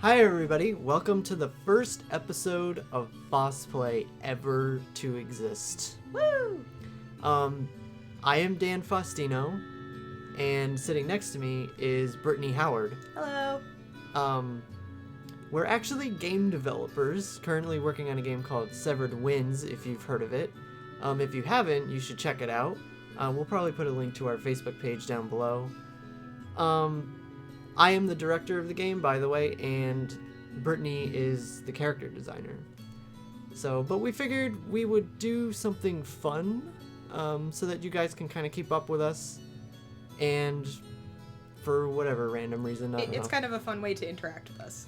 Hi everybody, welcome to the first episode of FaustPlay ever to exist. Woo! I am Dan Faustino, and sitting next to me is Brittany Howard. Hello. We're actually game developers, currently working on a game called Severed Winds, if you've heard of it. If you haven't, you should check it out. We'll probably put a link to our Facebook page down below. I am the director of the game, by the way, and Brittany is the character designer. But we figured we would do something fun, so that you guys can kind of keep up with us, and for whatever random reason, It's kind of a fun way to interact with us.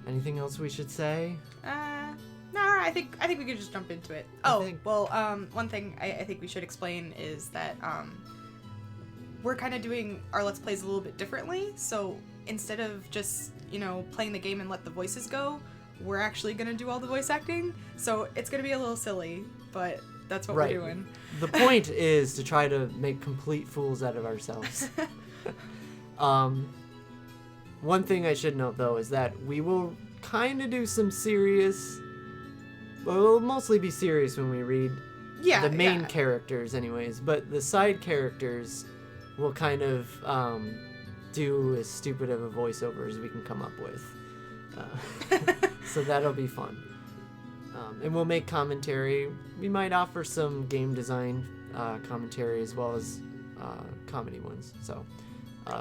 Anything else we should say? No, I think we could just jump into it. One thing I think we should explain is that we're kind of doing our Let's Plays a little bit differently. So instead of just, playing the game and let the voices go, we're actually going to do all the voice acting. So it's going to be a little silly, but that's what we're doing. The point is to try to make complete fools out of ourselves. One thing I should note, though, is that we will kind of do some serious... Well, we'll mostly be serious when we read the main characters anyways, but the side characters will kind of do as stupid of a voiceover as we can come up with. So that'll be fun. And we'll make commentary. We might offer some game design commentary as well as comedy ones. So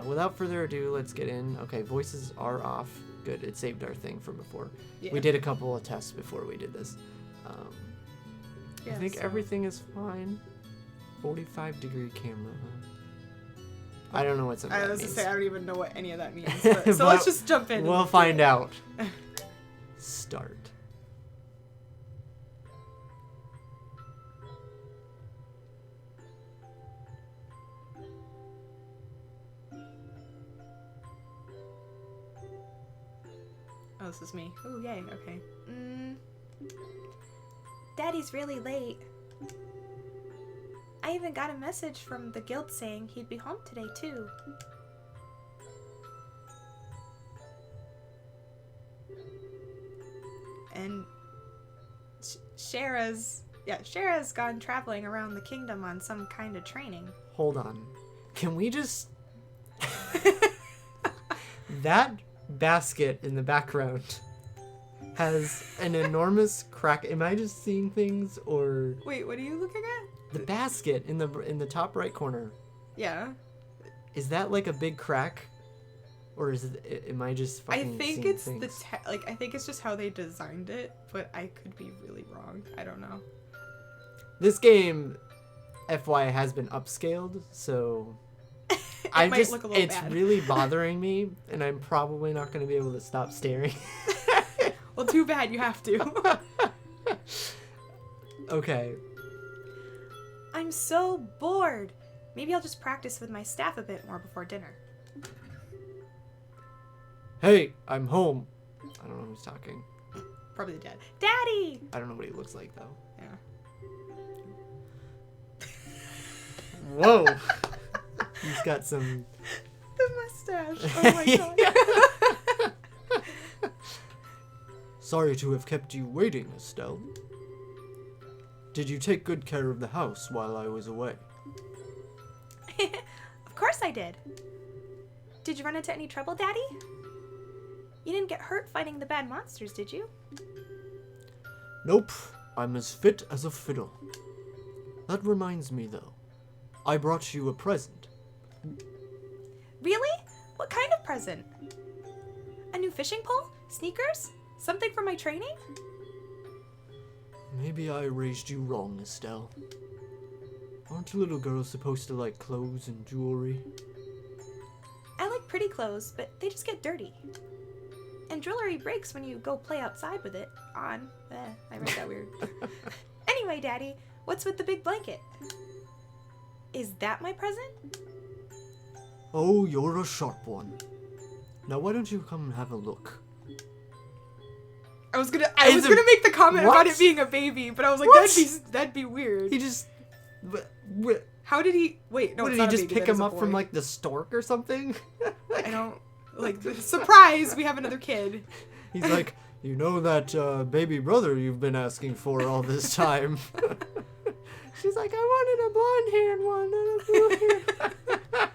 without further ado, let's get in. Okay, voices are off. Good, it saved our thing from before. Yeah. We did a couple of tests before we did this. I think everything is fine. 45-degree camera. I don't know what some of that means. I was going to say, I don't even know what any of that means. But, so let's just jump in. We'll find out. Start. Oh, this is me. Oh, yay. Okay. Daddy's really late. I even got a message from the guild saying he'd be home today, too. And Shara's gone traveling around the kingdom on some kind of training. Hold on. Can we just... That basket in the background has an enormous crack. Am I just seeing things, or... Wait, what are you looking at? The basket in the top right corner. Yeah. Is that like a big crack? Or am I just fucking seeing things? I think it's just how they designed it, but I could be really wrong. I don't know. This game, FYI, has been upscaled, so... It's bad. Really bothering me, and I'm probably not going to be able to stop staring. Well, too bad, you have to. Okay. I'm so bored. Maybe I'll just practice with my staff a bit more before dinner. Hey, I'm home. I don't know who's talking. Probably the dad. Daddy! I don't know what he looks like, though. Yeah. Whoa. He's got some... The mustache. Oh my god. Sorry to have kept you waiting, Estelle. Did you take good care of the house while I was away? Of course I did. Did you run into any trouble, Daddy? You didn't get hurt fighting the bad monsters, did you? Nope. I'm as fit as a fiddle. That reminds me, though. I brought you a present. Really? What kind of present? A new fishing pole? Sneakers? Something for my training? Maybe I raised you wrong, Estelle. Aren't little girls supposed to like clothes and jewelry? I like pretty clothes, but they just get dirty. And jewelry breaks when you go play outside with it on. I read that weird. Anyway, Daddy, what's with the big blanket? Is that my present? Oh, you're a sharp one. Now why don't you come and have a look? I was gonna make the comment about it being a baby, but I was like, that'd be weird. He just... How did he... Wait, no, what, it's did not he a just baby, pick that is him a up boy. from, like, the stork or something? I don't... Like, surprise! We have another kid. He's like, you know that baby brother you've been asking for all this time. She's like, I wanted a blonde hair one and a blue hair.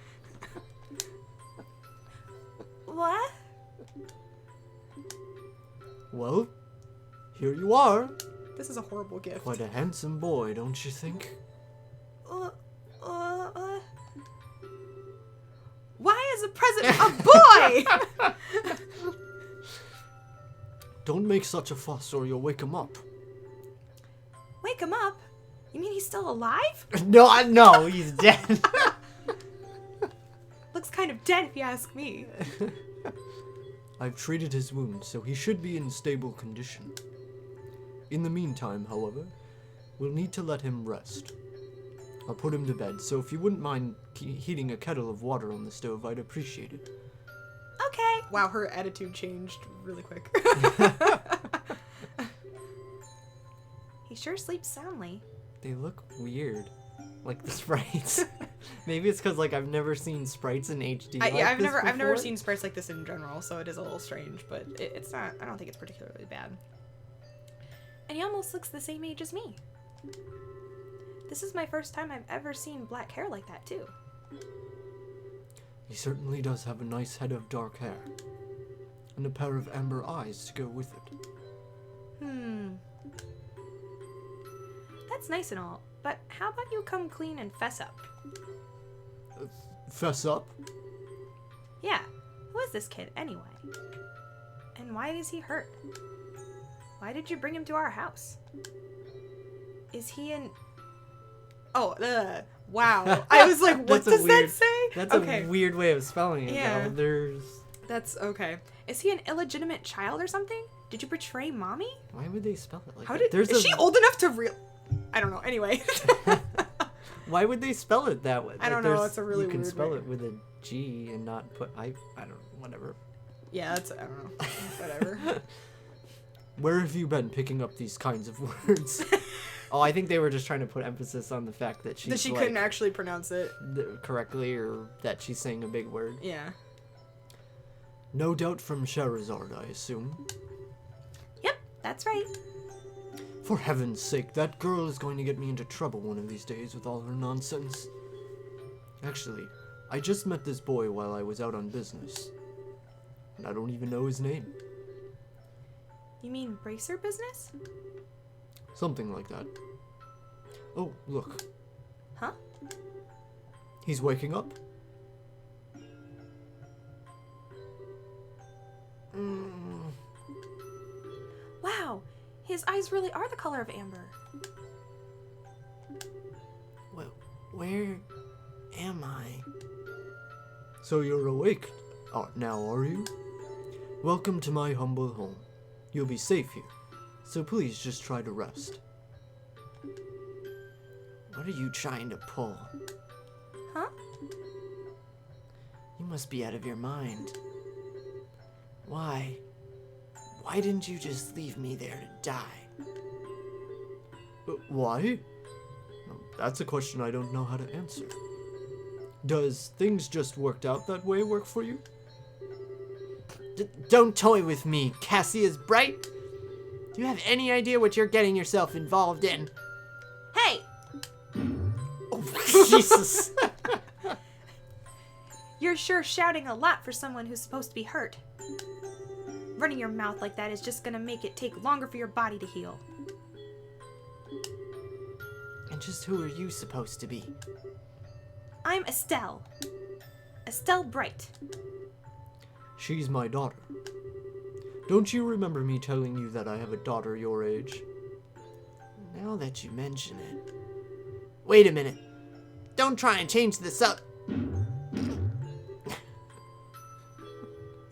What? Well, here you are. This is a horrible gift. Quite a handsome boy, don't you think? Why is a present a boy? Don't make such a fuss or you'll wake him up. Wake him up? You mean he's still alive? No, he's dead. Looks kind of dead if you ask me. I've treated his wound, so he should be in stable condition. In the meantime, however, we'll need to let him rest. I'll put him to bed, so if you wouldn't mind heating a kettle of water on the stove, I'd appreciate it. Okay. Wow, her attitude changed really quick. He sure sleeps soundly. They look weird. Like the sprites. Maybe it's because like I've never seen sprites in HD. I've never seen sprites like this in general, so it is a little strange, but it's not. I don't think it's particularly bad. And he almost looks the same age as me. This is my first time I've ever seen black hair like that too. He certainly does have a nice head of dark hair, and a pair of amber eyes to go with it. That's nice and all, but how about you come clean and fess up? Fess up? Yeah, who is this kid anyway? And why is he hurt? Why did you bring him to our house? Is he in... Oh, wow. I was like, what does that say? That's a weird way of spelling it. Yeah. Though. That's okay. Is he an illegitimate child or something? Did you betray mommy? Why would they spell it like How that? is she old enough to I don't know. Anyway. Why would they spell it that way? I don't know. It's a really weird You can spell way. it with a G and not put... I don't know. Whatever. Yeah, that's... I don't know. Whatever. Where have you been picking up these kinds of words? Oh, I think they were just trying to put emphasis on the fact that she couldn't actually pronounce it correctly, or that she's saying a big word. Yeah. No doubt from Charizard, I assume. Yep, that's right. For heaven's sake, that girl is going to get me into trouble one of these days with all her nonsense. Actually, I just met this boy while I was out on business. And I don't even know his name. You mean bracer business? Something like that. Oh, look. Huh? He's waking up. Wow, his eyes really are the color of amber. Well, where am I? So you're awake now, are you? Welcome to my humble home. You'll be safe here, so please just try to rest. What are you trying to pull? Huh? You must be out of your mind. Why? Why didn't you just leave me there to die? Why? Well, that's a question I don't know how to answer. Does things just worked out that way work for you? Don't toy with me, Cassius Bright. Do you have any idea what you're getting yourself involved in? Hey! Oh, Jesus. You're sure shouting a lot for someone who's supposed to be hurt. Running your mouth like that is just gonna make it take longer for your body to heal. And just who are you supposed to be? I'm Estelle. Estelle Bright. She's my daughter. Don't you remember me telling you that I have a daughter your age? Now that you mention it... Wait a minute. Don't try and change this up.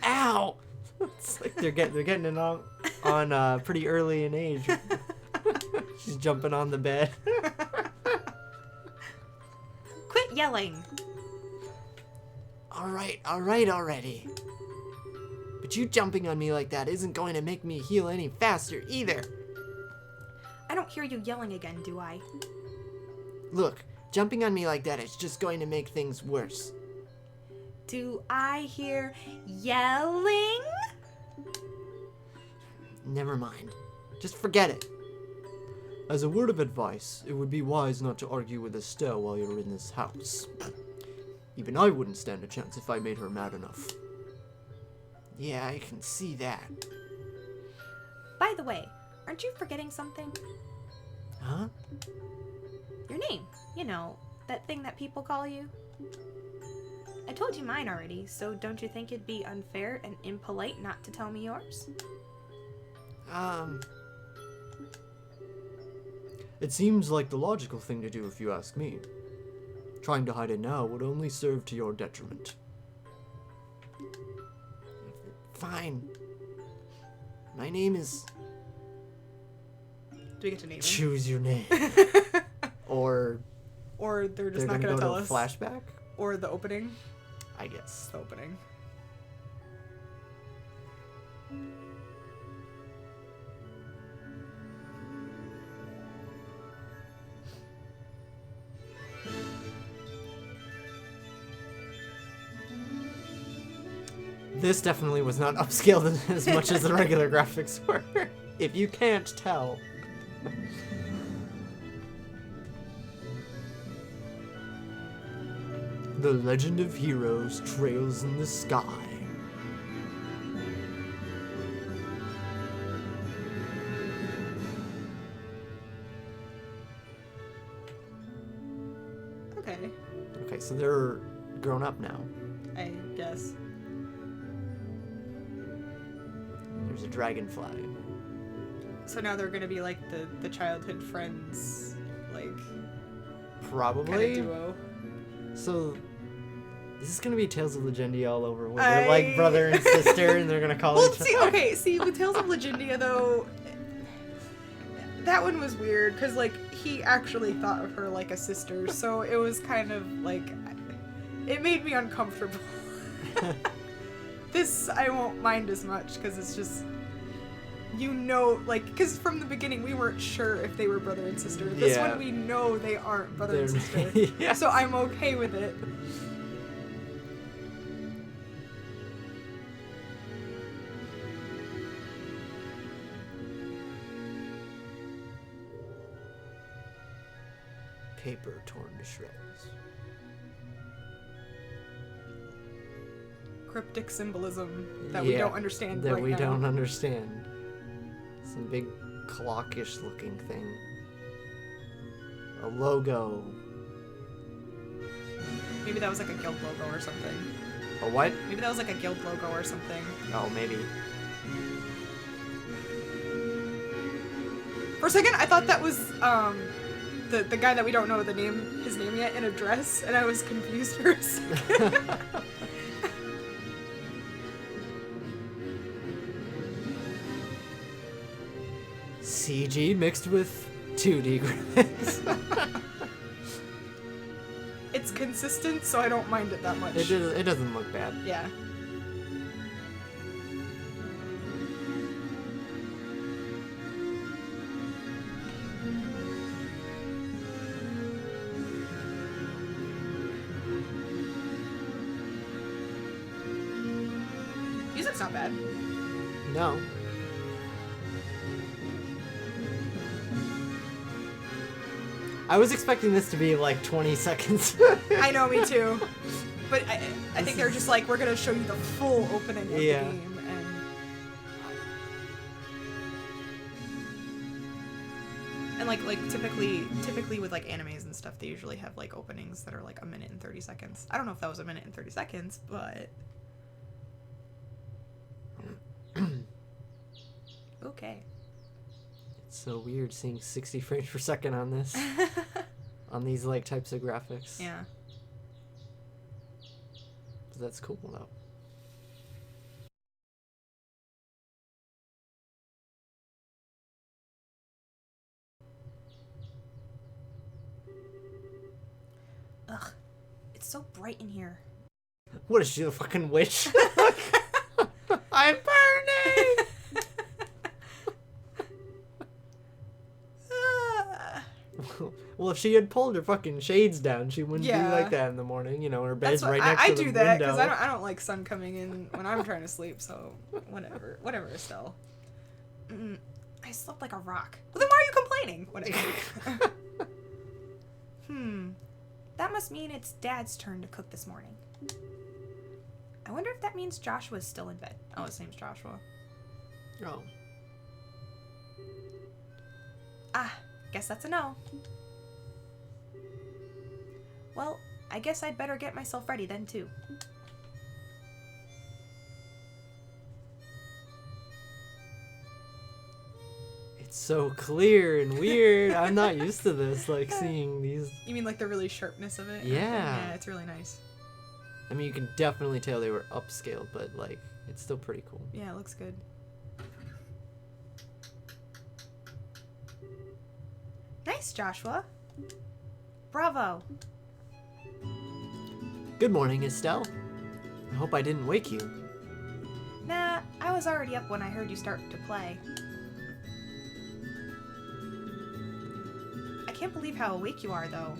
Ow! It's like they're getting it on pretty early in age. She's jumping on the bed. Quit yelling. All right already. But you jumping on me like that isn't going to make me heal any faster either. I don't hear you yelling again, do I? Look, Jumping on me like that is just going to make things worse. Do I hear yelling? Never mind. Just forget it. As a word of advice, it would be wise not to argue with Estelle while you're in this house. Even I wouldn't stand a chance if I made her mad enough. Yeah, I can see that. By the way, aren't you forgetting something? Huh? Your name. You know, that thing that people call you. I told you mine already, so don't you think it'd be unfair and impolite not to tell me yours? It seems like the logical thing to do if you ask me. Trying to hide it now would only serve to your detriment. Fine. My name is... Do we get to name it? Choose your name. Or they're just not going to tell us. Flashback? Or the opening. I guess. The opening. This definitely was not upscaled as much as the regular graphics were, if you can't tell. The legend of heroes trails in the sky. Okay, so they're grown up now. I guess. There's a dragonfly. So now they're gonna be like the childhood friends, like probably kind of duo. So is this gonna be Tales of Legendia all over, where they're like brother and sister, and they're gonna call each other? See, with Tales of Legendia though, that one was weird because like he actually thought of her like a sister, so it was kind of like it made me uncomfortable. This I won't mind as much because it's just, you know, like, because from the beginning we weren't sure if they were brother and sister. This one we know they aren't brother and sister. Yeah. So I'm okay with it. Paper torn to shreds. Cryptic symbolism that we don't understand that right we now. don't understand. Some big clockish looking thing. A logo. Maybe that was like a guild logo or something. A what? Maybe that was like a guild logo or something. Oh, maybe. For a second, I thought that was the guy that we don't know his name yet in a dress, and I was confused for a second. CG mixed with 2D graphics. It's consistent, so I don't mind it that much. It doesn't look bad. Yeah. Music's not bad. No. I was expecting this to be like 20 seconds. I know, me too. But I think they're just like, we're gonna show you the full opening of the game, and like typically with like animes and stuff, they usually have like openings that are like 1 minute and 30 seconds. I don't know if that was 1 minute and 30 seconds, but okay. It's so weird seeing 60 frames per second on this. On these like types of graphics. Yeah. That's cool though. Ugh. It's so bright in here. What is she, a fucking witch? I'm burning! Well, if she had pulled her fucking shades down, she wouldn't be like that in the morning. You know, her bed's right next to the window. I do that because I don't like sun coming in when I'm trying to sleep. So whatever, Estelle. I slept like a rock. Well, then why are you complaining? Whatever. That must mean it's Dad's turn to cook this morning. I wonder if that means Joshua's still in bed. Oh, his name's Joshua. Oh. Guess that's a no. Well, I guess I'd better get myself ready then, too. It's so clear and weird. I'm not used to this, like, seeing these. You mean, like, the really sharpness of it? Yeah. Yeah, it's really nice. I mean, you can definitely tell they were upscaled, but, like, it's still pretty cool. Yeah, it looks good. Nice, Joshua. Bravo. Good morning, Estelle. I hope I didn't wake you. Nah, I was already up when I heard you start to play. I can't believe how awake you are, though.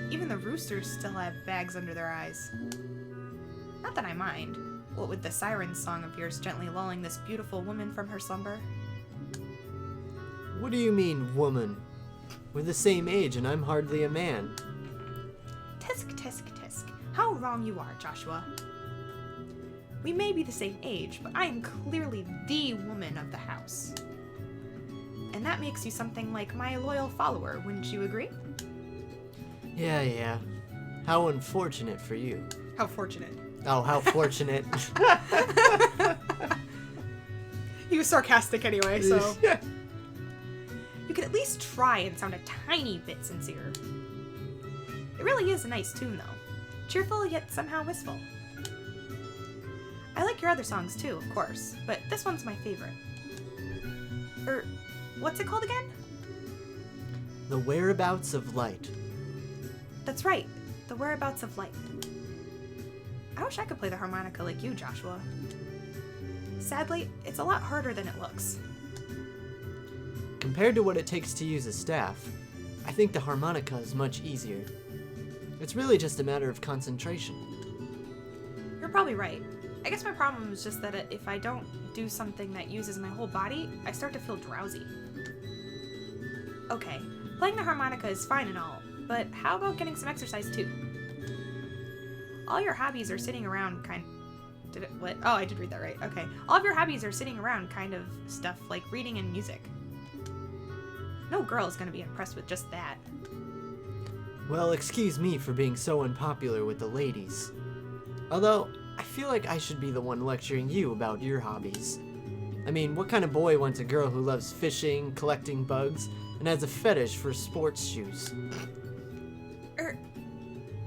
Even the roosters still have bags under their eyes. Not that I mind. What with the siren song of yours gently lulling this beautiful woman from her slumber? What do you mean, woman? We're the same age and I'm hardly a man. Tisk, tisk, tisk. How wrong you are, Joshua. We may be the same age, but I am clearly the woman of the house. And that makes you something like my loyal follower, wouldn't you agree? Yeah. How unfortunate for you. How fortunate. Oh, how fortunate. He was sarcastic anyway, so... You could at least try and sound a tiny bit sincere. It really is a nice tune, though. Cheerful, yet somehow wistful. I like your other songs, too, of course, but this one's my favorite. What's it called again? The Whereabouts of Light. That's right, The Whereabouts of Light. I wish I could play the harmonica like you, Joshua. Sadly, it's a lot harder than it looks. Compared to what it takes to use a staff, I think the harmonica is much easier. It's really just a matter of concentration. You're probably right. I guess my problem is just that if I don't do something that uses my whole body, I start to feel drowsy. Okay, playing the harmonica is fine and all, but how about getting some exercise too? All your hobbies are sitting around what? Oh, I did read that right. Okay. All of your hobbies are sitting around kind of stuff like reading and music. No girl is going to be impressed with just that. Well, excuse me for being so unpopular with the ladies. Although, I feel like I should be the one lecturing you about your hobbies. I mean, what kind of boy wants a girl who loves fishing, collecting bugs, and has a fetish for sports shoes?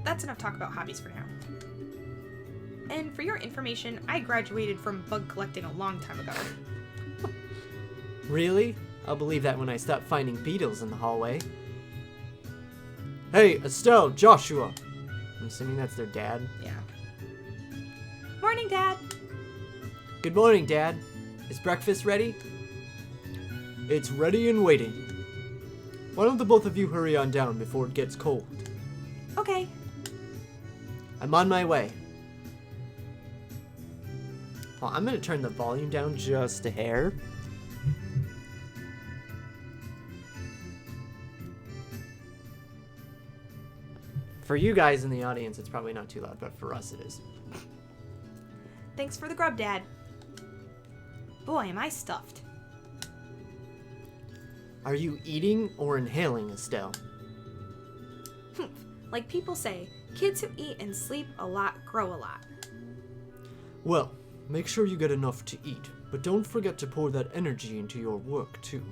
That's enough talk about hobbies for now. And for your information, I graduated from bug collecting a long time ago. Really? I'll believe that when I stop finding beetles in the hallway. Hey, Estelle, Joshua! I'm assuming that's their dad. Yeah. Morning, Dad! Good morning, Dad. Is breakfast ready? It's ready and waiting. Why don't the both of you hurry on down before it gets cold? Okay. I'm on my way. Well, I'm gonna turn the volume down just a hair. For you guys in the audience, it's probably not too loud, but for us it is. Thanks for the grub, Dad. Boy, am I stuffed. Are you eating or inhaling, Estelle? Like people say, kids who eat and sleep a lot grow a lot. Well, make sure you get enough to eat, but don't forget to pour that energy into your work, too.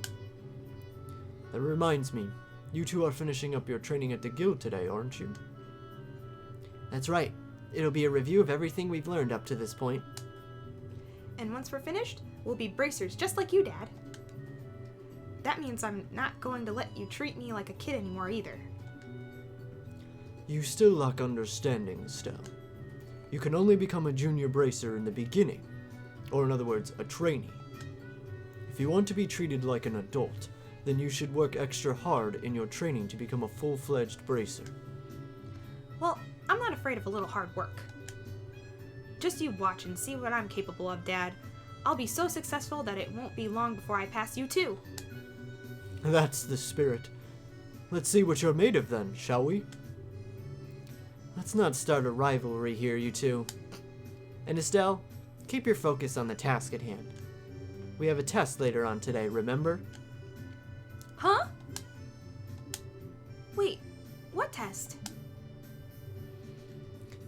That reminds me, you two are finishing up your training at the guild today, aren't you? That's right. It'll be a review of everything we've learned up to this point. And once we're finished, we'll be bracers just like you, Dad. That means I'm not going to let you treat me like a kid anymore either. You still lack understanding, Estelle. You can only become a junior bracer in the beginning, or in other words, a trainee. If you want to be treated like an adult, then you should work extra hard in your training to become a full-fledged bracer. Well, I'm not afraid of a little hard work. Just you watch and see what I'm capable of, Dad. I'll be so successful that it won't be long before I pass you too. That's the spirit. Let's see what you're made of then, shall we? Let's not start a rivalry here, you two. And Estelle, keep your focus on the task at hand. We have a test later on today, remember? Huh? Wait, what test?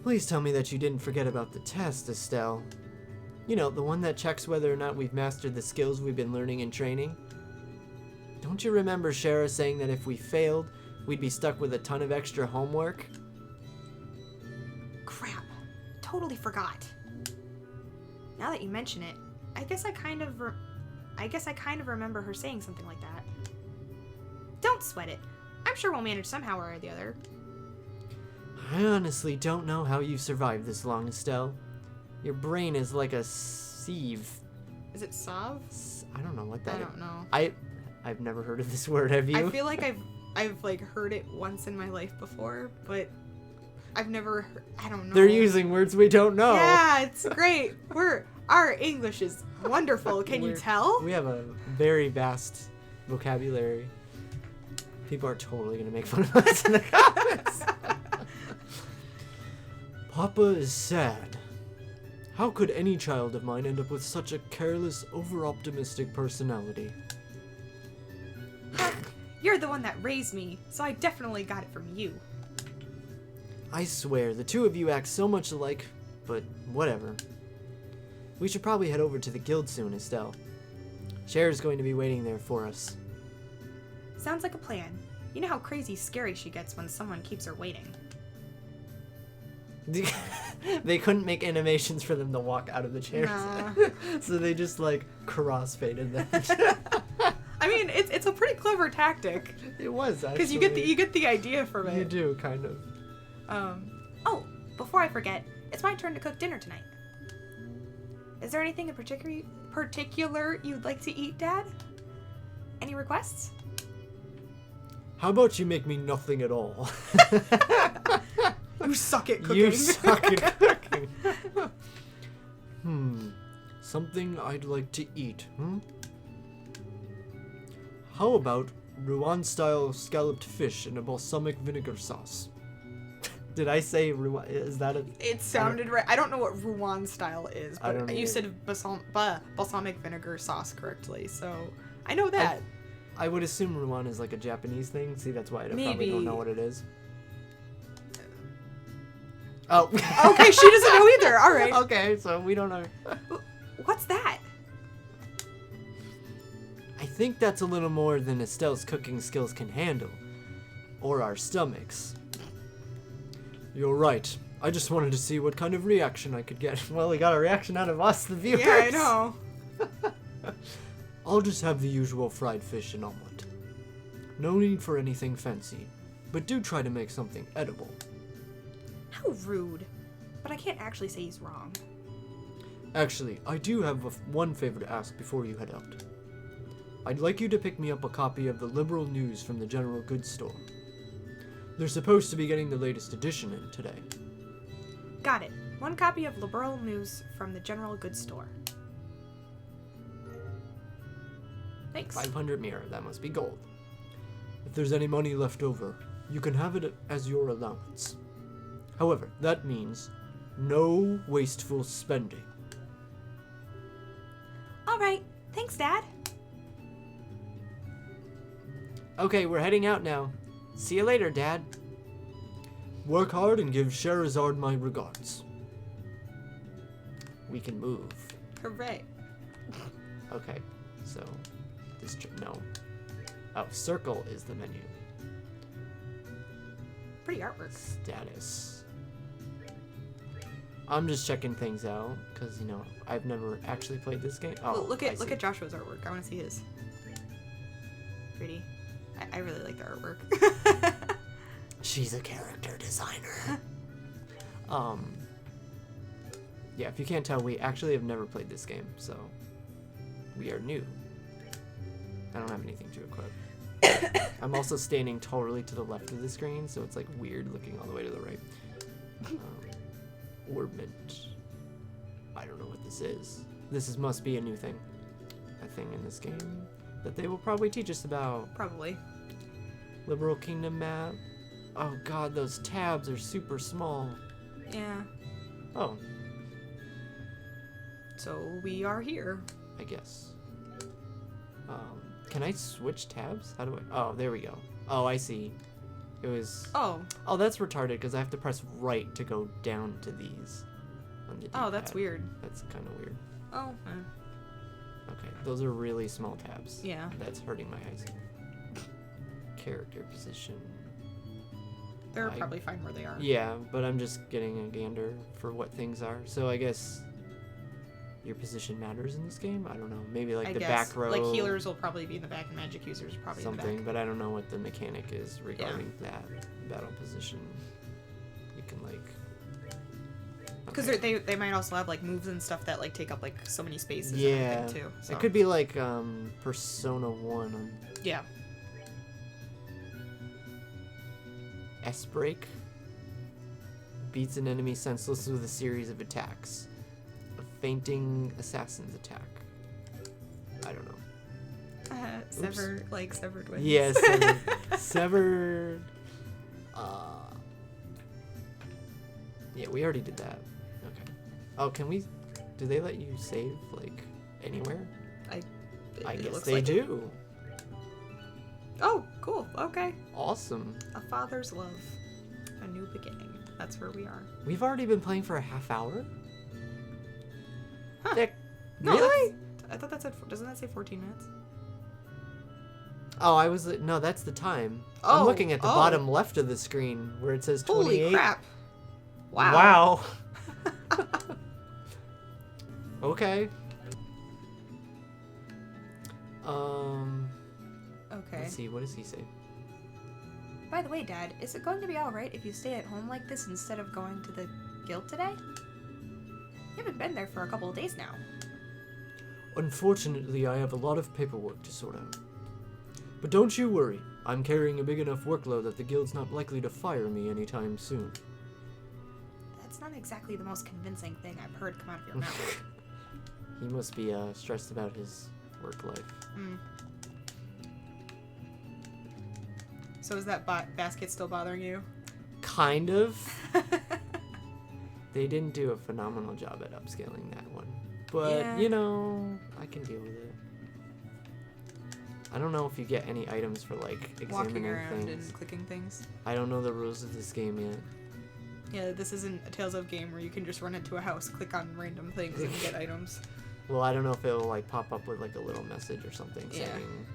Please tell me that you didn't forget about the test, Estelle. You know, the one that checks whether or not we've mastered the skills we've been learning in training. Don't you remember Shara saying that if we failed, we'd be stuck with a ton of extra homework? Crap. Totally forgot. Now that you mention it, I guess I kind of remember her saying something like that. Don't sweat it. I'm sure we'll manage somehow or the other. I honestly don't know how you've survived this long, Estelle. Your brain is like a sieve. Is it Sav? I don't know what that is. I don't know. I've never heard of this word, have you? I feel like I've like heard it once in my life before, but I've never I don't know. They're using words we don't know. Yeah, it's great. Our English is wonderful. Can you tell? We have a very vast vocabulary. People are totally gonna make fun of us in the comments. Papa is sad. How could any child of mine end up with such a careless, over-optimistic personality? You're the one that raised me, so I definitely got it from you. I swear, the two of you act so much alike, but whatever. We should probably head over to the guild soon, Estelle. Cher's going to be waiting there for us. Sounds like a plan. You know how crazy scary she gets when someone keeps her waiting. They couldn't make animations for them to walk out of the chairs. Nah. So they just like crossfaded them. I mean, it's a pretty clever tactic. It was, actually. Because you get the idea from it. You do, kind of. Oh, before I forget, it's my turn to cook dinner tonight. Is there anything in particular you'd like to eat, Dad? Any requests? How about you make me nothing at all? You suck at cooking. You suck at cooking. Something I'd like to eat, How about Rouen-style scalloped fish in a balsamic vinegar sauce? Did I say Rouen? Is that a... It sounded right. I don't know what Rouen style is, but you either. said balsamic vinegar sauce correctly, so I know that. I would assume Rouen is like a Japanese thing. See, that's why I probably don't know what it is. Oh. Okay, she doesn't know either. All right. Okay, so we don't know. What's that? I think that's a little more than Estelle's cooking skills can handle. Or our stomachs. You're right. I just wanted to see what kind of reaction I could get. Well, we got a reaction out of us, the viewers. Yeah, I know. I'll just have the usual fried fish and omelet. No need for anything fancy, but do try to make something edible. How rude. But I can't actually say he's wrong. Actually, I do have one favor to ask before you head out. I'd like you to pick me up a copy of the Liberal News from the General Goods Store. They're supposed to be getting the latest edition in today. Got it. One copy of Liberal News from the General Goods Store. Thanks. 500 mirror, that must be gold. If there's any money left over, you can have it as your allowance. However, that means no wasteful spending. Alright, thanks, Dad. Okay, we're heading out now. See you later, Dad. Work hard and give Sherazard my regards. We can move. Hooray. Okay, so this no. Oh, circle is the menu. Pretty artwork. Status. I'm just checking things out because you know I've never actually played this game. Oh, look at Joshua's artwork. I want to see his. Pretty. I really like the artwork. She's a character designer. Yeah, if you can't tell, we actually have never played this game, so we are new. I don't have anything to equip. I'm also standing totally to the left of the screen, so it's like weird looking all the way to the right. Orbment. I don't know what this is. Must be a new thing. A thing in this game that they will probably teach us about. Probably. Liberal Kingdom map. Oh god, those tabs are super small. Yeah. Oh. So we are here. I guess. Can I switch tabs? How do I? Oh, there we go. Oh, I see. It was. Oh. Oh, that's retarded because I have to press right to go down to these. On the D-pad. Oh, that's weird. That's kind of weird. Oh. Okay, those are really small tabs. Yeah. That's hurting my eyes. Character position. They're probably fine where they are. Yeah, but I'm just getting a gander for what things are. So I guess your position matters in this game? I don't know. Maybe like the back row. Like healers will probably be in the back and magic users probably something, in the back. But I don't know what the mechanic is regarding that battle position. You can like... Because they might also have like moves and stuff that like take up like so many spaces and everything too. So. It could be like Persona 1. Yeah. S-Break beats an enemy senseless with a series of attacks. A fainting assassin's attack. I don't know. Severed wings. Yes, severed. Yeah, we already did that. Okay. Oh, can we? Do they let you save like anywhere? I guess they do. Oh, cool. Okay. Awesome. A father's love. A new beginning. That's where we are. We've already been playing for a half hour? Huh. No, really? I thought that said... Doesn't that say 14 minutes? Oh, No, that's the time. I'm looking at the bottom left of the screen where it says 28. Holy crap. Wow. Okay. Okay. Let's see, what does he say? By the way, Dad, is it going to be alright if you stay at home like this instead of going to the guild today? You haven't been there for a couple of days now. Unfortunately, I have a lot of paperwork to sort out. But don't you worry. I'm carrying a big enough workload that the guild's not likely to fire me anytime soon. That's not exactly the most convincing thing I've heard come out of your mouth. He must be stressed about his work life. Mm. So is that basket still bothering you? Kind of. They didn't do a phenomenal job at upscaling that one. But, you know, I can deal with it. I don't know if you get any items for, like, examining walking around things. And clicking things. I don't know the rules of this game yet. Yeah, this isn't a Tales of game where you can just run into a house, click on random things, and get items. Well, I don't know if it'll, like, pop up with, like, a little message or something saying...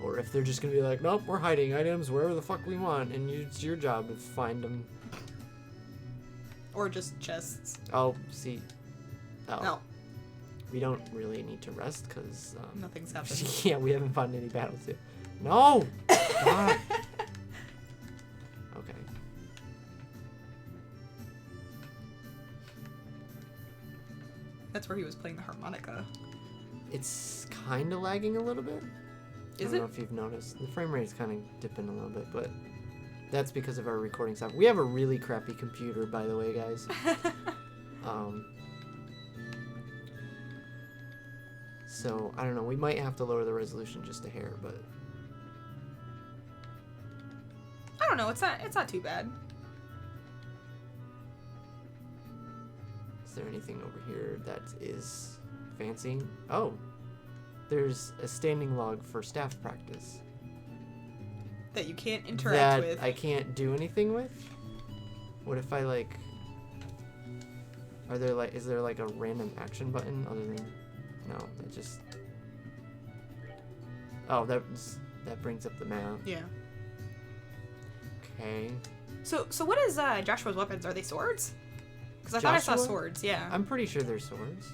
Or if they're just gonna be like, nope, we're hiding items wherever the fuck we want, and it's your job to find them. Or just chests. Oh, see. Oh. No. We don't really need to rest, because... nothing's happened. Yeah, we haven't fought any battles yet. No! God. Okay. That's where he was playing the harmonica. It's kind of lagging a little bit. I don't know if you've noticed. The frame rate is kind of dipping a little bit, but that's because of our recording software. We have a really crappy computer, by the way, guys. So, I don't know. We might have to lower the resolution just a hair, but... I don't know. It's not too bad. Is there anything over here that is fancy? Oh. There's a standing log for staff practice. That you can't interact with. That I can't do anything with? What if I, like... Is there, like, a random action button other than... No, it just... Oh, that brings up the map. Yeah. Okay. So what is Joshua's weapons? Are they swords? Because I thought I saw swords, yeah. I'm pretty sure they're swords.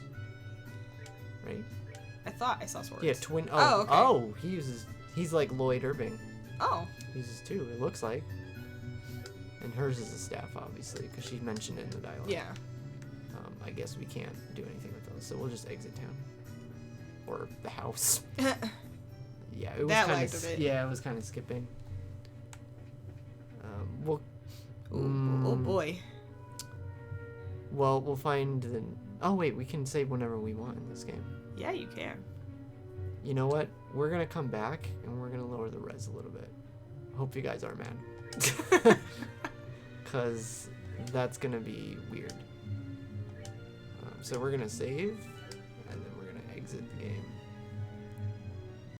Right? I thought I saw swords. Yeah, twin... Oh, okay. Oh, he's like Lloyd Irving. Oh. He uses two, it looks like. And hers is a staff, obviously, because she mentioned it in the dialogue. Yeah. I guess we can't do anything with those, so we'll just exit town. Or the house. yeah, it was that kind lagged a bit. Yeah, it was kind of skipping. Well, oh boy. Well, we'll find the. Oh wait, we can save whenever we want in this game. Yeah, you can. You know what? We're gonna come back and we're gonna lower the res a little bit. Hope you guys aren't mad. Cause that's gonna be weird. So we're gonna save, and then we're gonna exit the game.